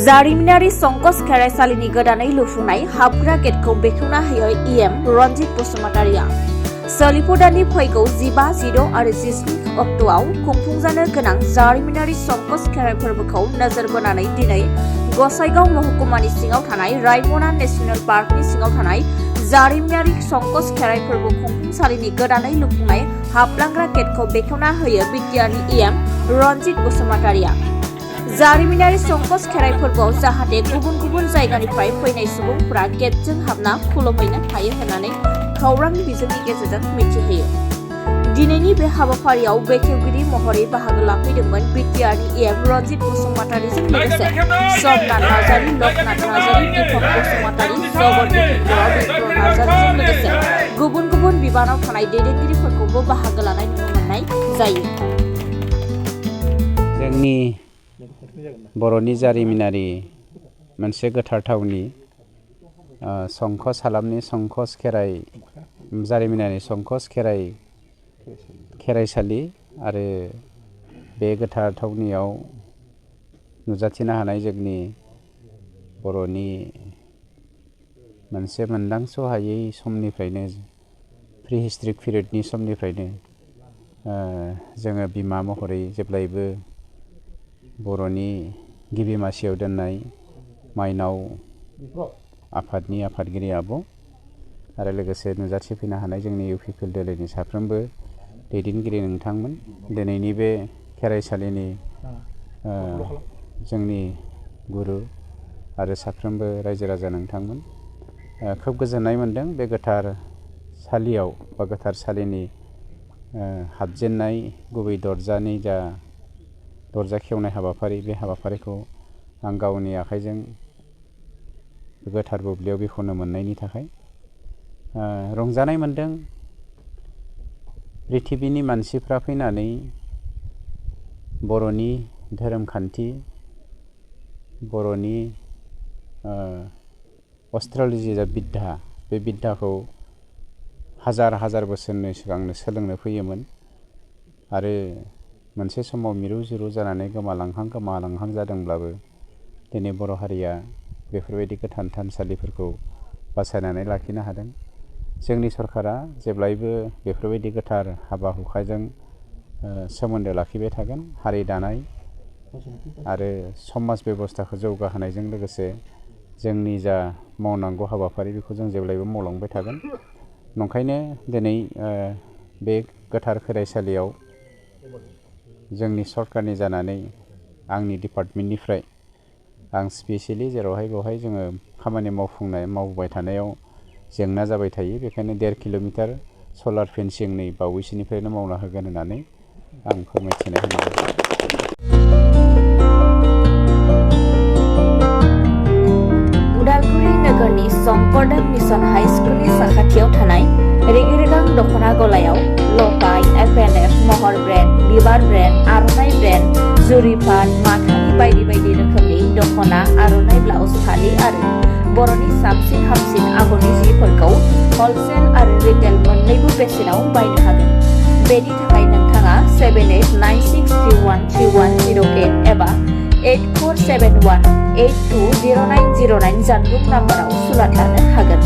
जारिमिनारि संकस खेराइसालिनि गोदानै लुफुंनाय हाबग्रा गेटखौ बेखेवना होयो इएम रनजित बसुमतारिया। सोलिफु दाननि फैगौ 15, 16 आरो 17 अक्ट'आव खुंफुंजानो गोनां जारिमिनारि संकस खेराइ फोरबोखौ नोजोर बोनानै दिनै गसाइगाव महकुमानि सिङाव थानाय रायमना नेशनेल पार्कनि सिङाव थानाय जारिमिनारि संकस खेराइ फोरबो खुंफुंसालिनि गोदानै लुफुंनाय हाबलांग्रा गेटखौ बेखेवना होयो बिटिआरनि इएम रनजित बसुमतारिया। जारिमिनारि संकस खेराइ फोरबोआव जाहाथे गुबुन गुबुन जायगानिफ्राय फैनाय सुबुंफोरा गेटजों हाबना खुलुमहैनो हायो होननानै खौरांनि बिजोंनि गेजेरजों मिथिहोयो। दिनैनि बे हाबाफारियाव बेखेवगिरि महरै बाहागो लाफैदोंमोन बिटिआरनि इएम रनजित बसुमतारिजों लोगोसे सोमनाथ नार्जारी, लकनाथ नार्जारी, दीपक बसुमतारी, जगत बिप्र नार्जारीजों लोगोसे गुबुन गुबुन बिबानाव थानाय दैदेनगिरिफोरखौबो बाहागो लानाय नुनो मोननाय जायो। जोंनि बर'नि जारिमिनारि मोनसे गोथार थावनि संकस हालामनि संकस खेराइ जारिमिनारि संकस खेराइसालि आरो बे गोथार थावनियाव नुजाथिनो हानाय जोंनि बर'नि मोनसे मोनदांस' हायै समनिफ्रायनो प्रि हिस्ट्रिक पिरियडनि समनिफ्रायनो जोङो बिमा महरै जेब्लायबो बर'नि गिबि मासियाव दोननाय माइनाव आफादनि आफादगिरि आब' आरो लोगोसे नुजाथिफैनो हानाय जोंनि इउपिपिएल दोलोनि साफ्रोमबो दैदेनगिरि नोंथांमोन। दिनैनि बे खेराइसालिनि जोंनि गुरु आरो साफ्रोमबो रायजो राजा नोंथांमोन खोब गोजोननाय मोनदों। बे गोथार सालियाव बा गोथार सालिनि हाबजेननाय गुबै दरजानि जा दरजा खेवनाय हाबाफारि, बे हाबाफारिखौ आं गावनि आखाइजों गोथार बुब्लियाव बेखेवनो मोननायनि थाखाय रंजानाय मोनदों। पृथिबिनि मानसिफ्रा फैनानै बर'नि धोरोम खान्थि, बर'नि अस्ट्रलजि जा बिद्दा, बे बिद्दाखौ हाजार हाजार बोसोरनि सिगांनो सोलोंनो फैयोमोन आरो मोनसे समाव मिरु जिरु जानानै गोमालांहां जादोंब्लाबो दिनै बर' हारिया बेफोरबायदि गोथार थानसालिफोरखौ बासायनानै लाखिनो हादों। जोंनि सरकारा जेब्लायबो बेफोरबायदि गोथार हाबा हुखाजों सोमोन्दो लाखिबाय थागोन। हारि दानाय आरो समाज बेबस्थाखौ जौगाहोनायजों लोगोसे जोंनि जा मावनांगौ हाबाफारि बेखौ जों जेब्लायबो मावलांबाय थागोन। नंखायनो दिनै बे गोथार खेराइसालियाव जोंनि सरकारनि जानानै आंनि डिपार्टमेन्टनिफ्राय आं स्पेसियेलि जेरावहाय बेवहाय जोङो खामानि मावबोबाय थानायाव जेंना जाबाय थायो, बेखायनो 1.5 किल'मिटार सलार फेन्सिं नै बावैसोनिफ्रायनो मावना होगोन होननानै आं फोरमायथिनाय होनाय जाबाय। उदालगुरि नोगोरनि शंकरदेव मिशन हाई स्कुलनि साखाथियाव थानाय रेगे-रेगां दख'ना गलायाव लफाय, एफ&एफ, महर ब्रेन्ड, बिबार ब्रेन्ड, आर'नाइ ब्रेन्ड, जुरि पाट, माथानि बायदि बायदि रोखोमनि दख'ना, आर'नाइ ब्लाउस, फालि आरो बर'नि साबसिन हामसिन आगरनि जिफोरखौ हलसेल आरो रिटेल मोन्नैबो बेसेनाव बायनो हागोन। बेनि थाखाय नोंथाङा 7896313108 एबा 8471820909 जानबुं नाम्बाराव सुलाद लानो हागोन।